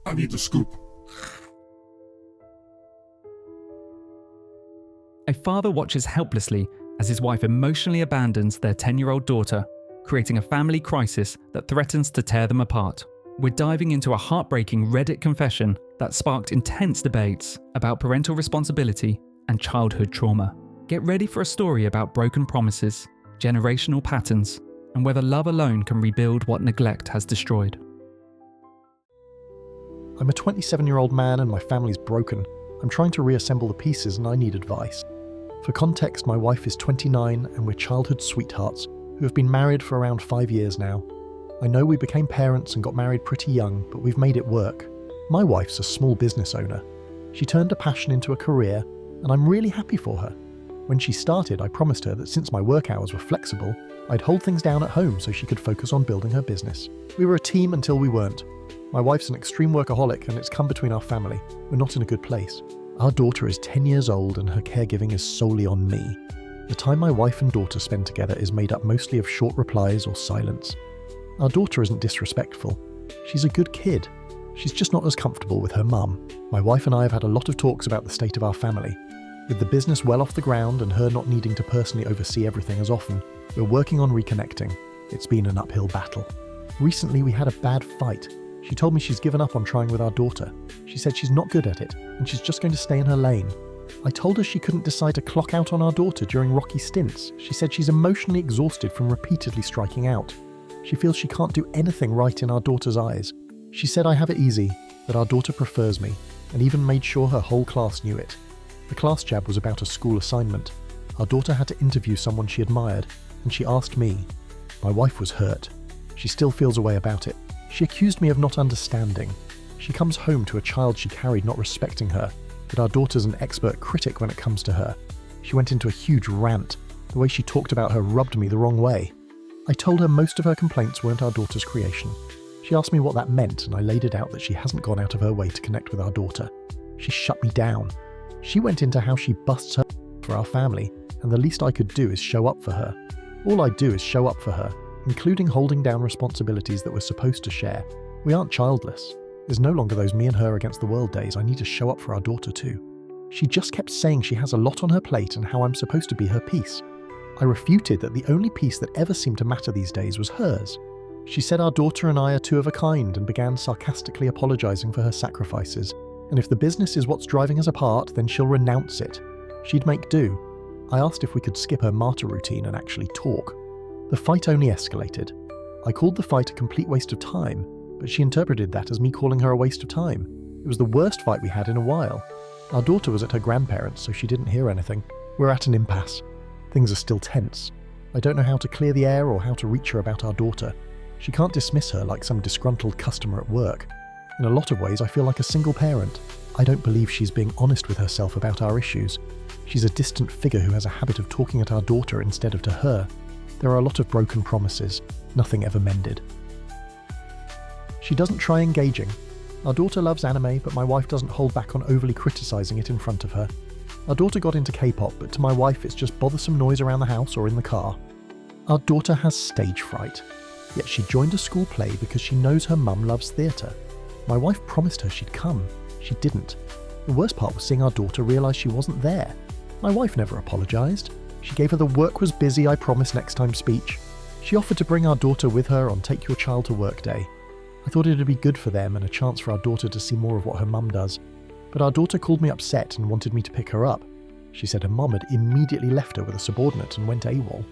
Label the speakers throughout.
Speaker 1: I need the scoop.
Speaker 2: A father watches helplessly as his wife emotionally abandons their 10-year-old daughter, creating a family crisis that threatens to tear them apart. We're diving into a heartbreaking Reddit confession that sparked intense debates about parental responsibility and childhood trauma. Get ready for a story about broken promises, generational patterns, and whether love alone can rebuild what neglect has destroyed.
Speaker 3: I'm a 27-year-old man and my family's broken. I'm trying to reassemble the pieces and I need advice. For context, my wife is 29 and we're childhood sweethearts who have been married for around 5 years now. I know we became parents and got married pretty young, but we've made it work. My wife's a small business owner. She turned a passion into a career, and I'm really happy for her. When she started, I promised her that since my work hours were flexible, I'd hold things down at home so she could focus on building her business. We were a team until we weren't. My wife's an extreme workaholic and it's come between our family. We're not in a good place. Our daughter is 10 years old and her caregiving is solely on me. The time my wife and daughter spend together is made up mostly of short replies or silence. Our daughter isn't disrespectful. She's a good kid. She's just not as comfortable with her mum. My wife and I have had a lot of talks about the state of our family. With the business well off the ground and her not needing to personally oversee everything as often, we're working on reconnecting. It's been an uphill battle. Recently we had a bad fight. She told me she's given up on trying with our daughter. She said she's not good at it and she's just going to stay in her lane. I told her she couldn't decide to clock out on our daughter during rocky stints. She said she's emotionally exhausted from repeatedly striking out. She feels she can't do anything right in our daughter's eyes. She said I have it easy, that our daughter prefers me, and even made sure her whole class knew it. The class jab was about a school assignment. Our daughter had to interview someone she admired, and she asked me. My wife was hurt. She still feels a way about it. She accused me of not understanding. She comes home to a child she carried not respecting her, that our daughter's an expert critic when it comes to her. She went into a huge rant. The way she talked about her rubbed me the wrong way. I told her most of her complaints weren't our daughter's creation. She asked me what that meant, and I laid it out that she hasn't gone out of her way to connect with our daughter. She shut me down. She went into how she busts her for our family, and the least I could do is show up for her. All I do is show up for her, including holding down responsibilities that we're supposed to share. We aren't childless. There's no longer those me and her against the world days. I need to show up for our daughter too. She just kept saying she has a lot on her plate and how I'm supposed to be her piece. I refuted that the only piece that ever seemed to matter these days was hers. She said our daughter and I are two of a kind and began sarcastically apologizing for her sacrifices, and if the business is what's driving us apart, then she'll renounce it. She'd make do. I asked if we could skip her martyr routine and actually talk. The fight only escalated. I called the fight a complete waste of time, but she interpreted that as me calling her a waste of time. It was the worst fight we had in a while. Our daughter was at her grandparents', so she didn't hear anything. We're at an impasse. Things are still tense. I don't know how to clear the air or how to reach her about our daughter. She can't dismiss her like some disgruntled customer at work. In a lot of ways, I feel like a single parent. I don't believe she's being honest with herself about our issues. She's a distant figure who has a habit of talking at our daughter instead of to her. There are a lot of broken promises, nothing ever mended. She doesn't try engaging. Our daughter loves anime, but my wife doesn't hold back on overly criticizing it in front of her. Our daughter got into K-pop, but to my wife it's just bothersome noise around the house or in the car. Our daughter has stage fright, yet she joined a school play because she knows her mum loves theatre. My wife promised her she'd come. She didn't. The worst part was seeing our daughter realise she wasn't there. My wife never apologised. She gave her the work was busy, I promise next time speech. She offered to bring our daughter with her on Take Your Child to Work Day. I thought it'd be good for them and a chance for our daughter to see more of what her mum does. But our daughter called me upset and wanted me to pick her up. She said her mum had immediately left her with a subordinate and went AWOL.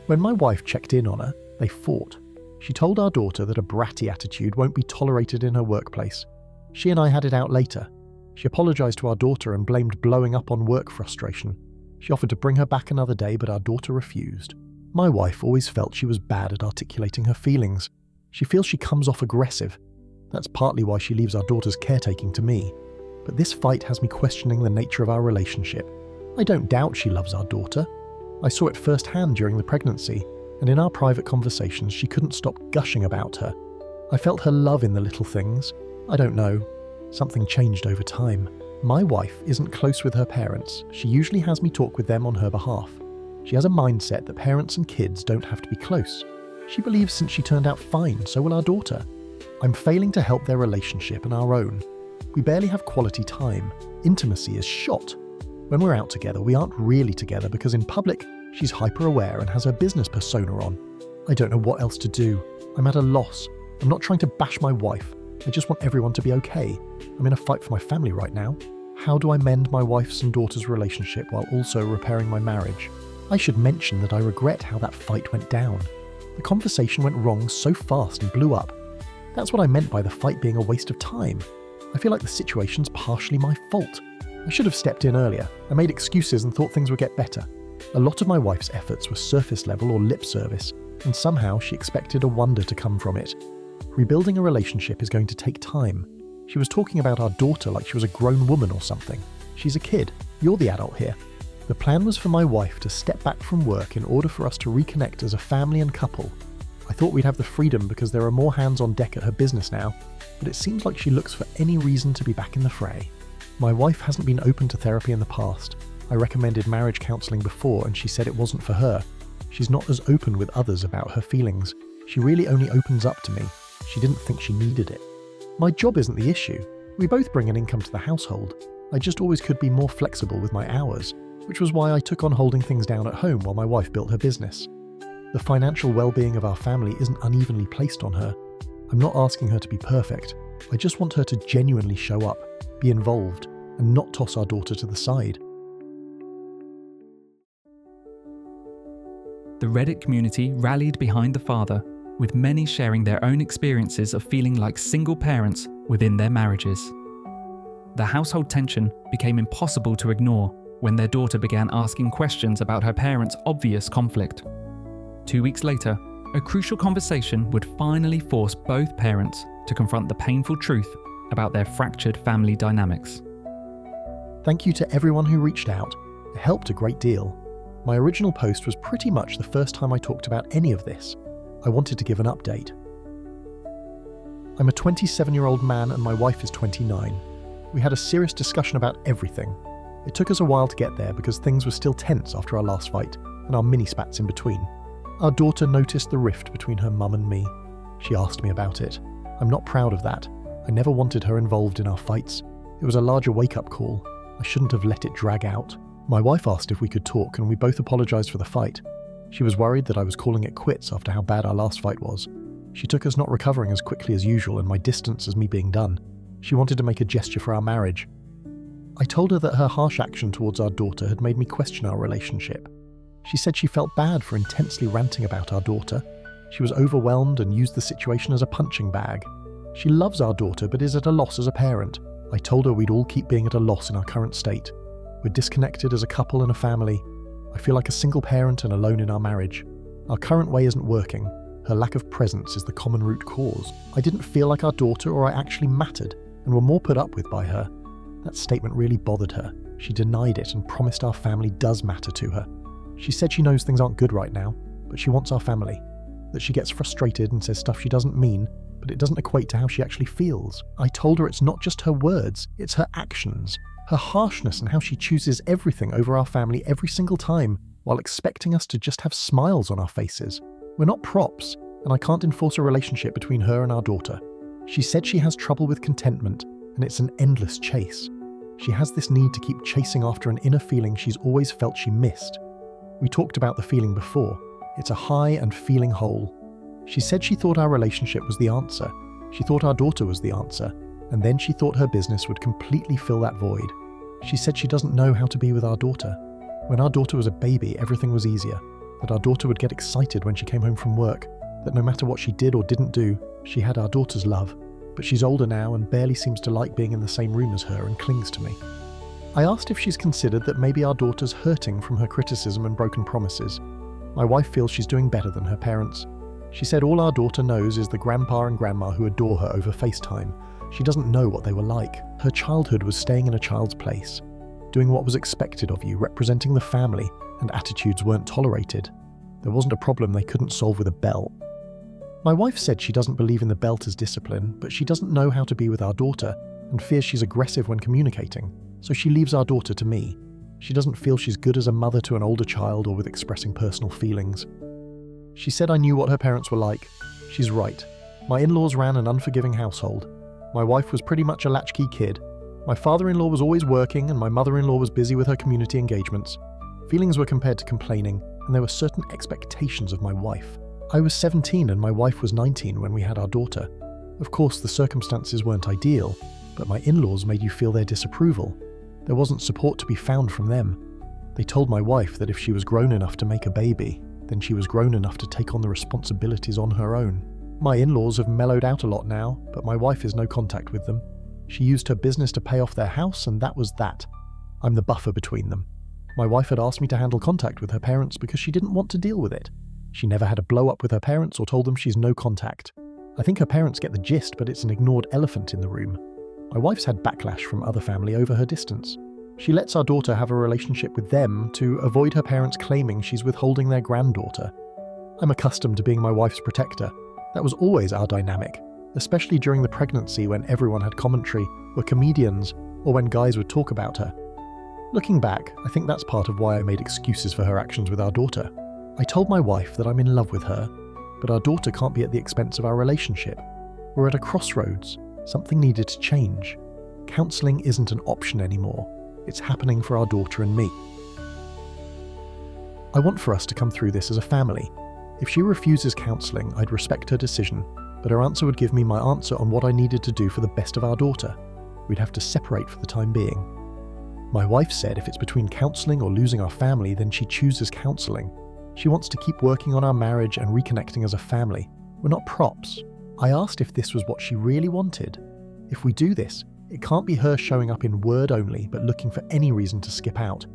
Speaker 3: When my wife checked in on her, they fought. She told our daughter that a bratty attitude won't be tolerated in her workplace. She and I had it out later. She apologised to our daughter and blamed blowing up on work frustration. She offered to bring her back another day, but our daughter refused. My wife always felt she was bad at articulating her feelings. She feels she comes off aggressive. That's partly why she leaves our daughter's caretaking to me. But this fight has me questioning the nature of our relationship. I don't doubt she loves our daughter. I saw it firsthand during the pregnancy, and in our private conversations she couldn't stop gushing about her. I felt her love in the little things. I don't know. Something changed over time. My wife isn't close with her parents. She usually has me talk with them on her behalf. She has a mindset that parents and kids don't have to be close. She believes since she turned out fine, so will our daughter. I'm failing to help their relationship and our own. We barely have quality time. Intimacy is shot. When we're out together, we aren't really together because in public, she's hyper-aware and has her business persona on. I don't know what else to do. I'm at a loss. I'm not trying to bash my wife. I just want everyone to be okay. I'm in a fight for my family right now. How do I mend my wife's and daughter's relationship while also repairing my marriage? I should mention that I regret how that fight went down. The conversation went wrong so fast and blew up. That's what I meant by the fight being a waste of time. I feel like the situation's partially my fault. I should have stepped in earlier. I made excuses and thought things would get better. A lot of my wife's efforts were surface level or lip service, and somehow she expected a wonder to come from it. Rebuilding a relationship is going to take time. She was talking about our daughter like she was a grown woman or something. She's a kid. You're the adult here. The plan was for my wife to step back from work in order for us to reconnect as a family and couple. I thought we'd have the freedom because there are more hands on deck at her business now, but it seems like she looks for any reason to be back in the fray. My wife hasn't been open to therapy in the past. I recommended marriage counselling before and she said it wasn't for her. She's not as open with others about her feelings. She really only opens up to me. She didn't think she needed it. My job isn't the issue. We both bring an income to the household. I just always could be more flexible with my hours, which was why I took on holding things down at home while my wife built her business. The financial well-being of our family isn't unevenly placed on her. I'm not asking her to be perfect. I just want her to genuinely show up, be involved, and not toss our daughter to the side.
Speaker 2: The Reddit community rallied behind the father, with many sharing their own experiences of feeling like single parents within their marriages. The household tension became impossible to ignore when their daughter began asking questions about her parents' obvious conflict. 2 weeks later, a crucial conversation would finally force both parents to confront the painful truth about their fractured family dynamics.
Speaker 3: Thank you to everyone who reached out. It helped a great deal. My original post was pretty much the first time I talked about any of this. I wanted to give an update. I'm a 27-year-old man and my wife is 29. We had a serious discussion about everything. It took us a while to get there because things were still tense after our last fight and our mini-spats in between. Our daughter noticed the rift between her mum and me. She asked me about it. I'm not proud of that. I never wanted her involved in our fights. It was a larger wake-up call. I shouldn't have let it drag out. My wife asked if we could talk and we both apologised for the fight. She was worried that I was calling it quits after how bad our last fight was. She took us not recovering as quickly as usual and my distance as me being done. She wanted to make a gesture for our marriage. I told her that her harsh action towards our daughter had made me question our relationship. She said she felt bad for intensely ranting about our daughter. She was overwhelmed and used the situation as a punching bag. She loves our daughter but is at a loss as a parent. I told her we'd all keep being at a loss in our current state. We're disconnected as a couple and a family. I feel like a single parent and alone in our marriage. Our current way isn't working. Her lack of presence is the common root cause. I didn't feel like our daughter or I actually mattered and were more put up with by her. That statement really bothered her. She denied it and promised our family does matter to her. She said she knows things aren't good right now, but she wants our family. That she gets frustrated and says stuff she doesn't mean, but it doesn't equate to how she actually feels. I told her it's not just her words, it's her actions. Her harshness and how she chooses everything over our family every single time, while expecting us to just have smiles on our faces. We're not props, and I can't enforce a relationship between her and our daughter. She said she has trouble with contentment, and it's an endless chase. She has this need to keep chasing after an inner feeling she's always felt she missed. We talked about the feeling before. It's a high and feeling whole. She said she thought our relationship was the answer. She thought our daughter was the answer, and then she thought her business would completely fill that void. She said she doesn't know how to be with our daughter. When our daughter was a baby, everything was easier. That our daughter would get excited when she came home from work. That no matter what she did or didn't do, she had our daughter's love. But she's older now and barely seems to like being in the same room as her and clings to me. I asked if she's considered that maybe our daughter's hurting from her criticism and broken promises. My wife feels she's doing better than her parents. She said all our daughter knows is the grandpa and grandma who adore her over FaceTime. She doesn't know what they were like. Her childhood was staying in a child's place, doing what was expected of you, representing the family, and attitudes weren't tolerated. There wasn't a problem they couldn't solve with a belt. My wife said she doesn't believe in the belt as discipline, but she doesn't know how to be with our daughter and fears she's aggressive when communicating, so she leaves our daughter to me. She doesn't feel she's good as a mother to an older child or with expressing personal feelings. She said I knew what her parents were like. She's right. My in-laws ran an unforgiving household. My wife was pretty much a latchkey kid. My father-in-law was always working and my mother-in-law was busy with her community engagements. Feelings were compared to complaining, and there were certain expectations of my wife. I was 17 and my wife was 19 when we had our daughter. Of course, the circumstances weren't ideal, but my in-laws made you feel their disapproval. There wasn't support to be found from them. They told my wife that if she was grown enough to make a baby, then she was grown enough to take on the responsibilities on her own. My in-laws have mellowed out a lot now, but my wife has no contact with them. She used her business to pay off their house, and that was that. I'm the buffer between them. My wife had asked me to handle contact with her parents because she didn't want to deal with it. She never had a blow-up with her parents or told them she's no contact. I think her parents get the gist, but it's an ignored elephant in the room. My wife's had backlash from other family over her distance. She lets our daughter have a relationship with them to avoid her parents claiming she's withholding their granddaughter. I'm accustomed to being my wife's protector. That was always our dynamic, especially during the pregnancy when everyone had commentary, were comedians, or when guys would talk about her. Looking back, I think that's part of why I made excuses for her actions with our daughter. I told my wife that I'm in love with her, but our daughter can't be at the expense of our relationship. We're at a crossroads. Something needed to change. Counselling isn't an option anymore. It's happening for our daughter and me. I want for us to come through this as a family. If she refuses counselling, I'd respect her decision, but her answer would give me my answer on what I needed to do for the best of our daughter. We'd have to separate for the time being. My wife said if it's between counselling or losing our family, then she chooses counselling. She wants to keep working on our marriage and reconnecting as a family. We're not props. I asked if this was what she really wanted. If we do this, it can't be her showing up in word only, but looking for any reason to skip out.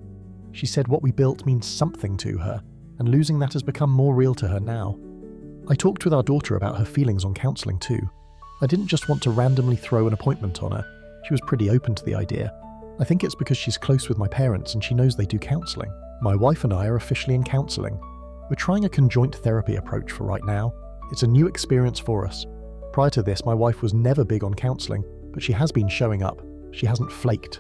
Speaker 3: She said what we built means something to her, and losing that has become more real to her now. I talked with our daughter about her feelings on counselling too. I didn't just want to randomly throw an appointment on her. She was pretty open to the idea. I think it's because she's close with my parents and she knows they do counselling. My wife and I are officially in counselling. We're trying a conjoint therapy approach for right now. It's a new experience for us. Prior to this, my wife was never big on counselling, but she has been showing up. She hasn't flaked.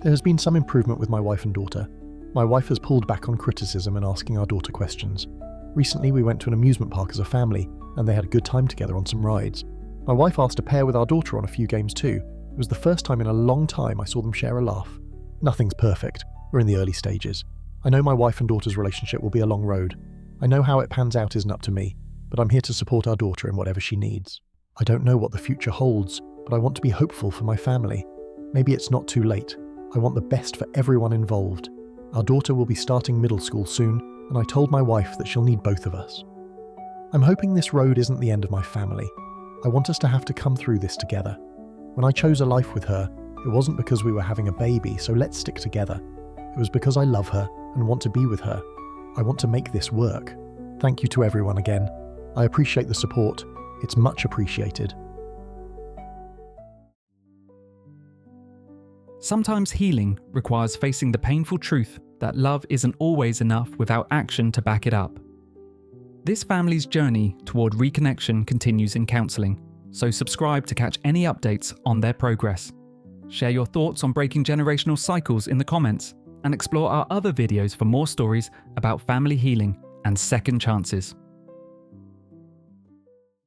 Speaker 3: There has been some improvement with my wife and daughter. My wife has pulled back on criticism and asking our daughter questions. Recently, we went to an amusement park as a family, and they had a good time together on some rides. My wife asked to pair with our daughter on a few games too. It was the first time in a long time I saw them share a laugh. Nothing's perfect. We're in the early stages. I know my wife and daughter's relationship will be a long road. I know how it pans out isn't up to me, but I'm here to support our daughter in whatever she needs. I don't know what the future holds, but I want to be hopeful for my family. Maybe it's not too late. I want the best for everyone involved. Our daughter will be starting middle school soon, and I told my wife that she'll need both of us. I'm hoping this road isn't the end of my family. I want us to have to come through this together. When I chose a life with her, it wasn't because we were having a baby, so let's stick together. It was because I love her and want to be with her. I want to make this work. Thank you to everyone again. I appreciate the support. It's much appreciated.
Speaker 2: Sometimes healing requires facing the painful truth that love isn't always enough without action to back it up. This family's journey toward reconnection continues in counselling, so subscribe to catch any updates on their progress. Share your thoughts on breaking generational cycles in the comments, and explore our other videos for more stories about family healing and second chances.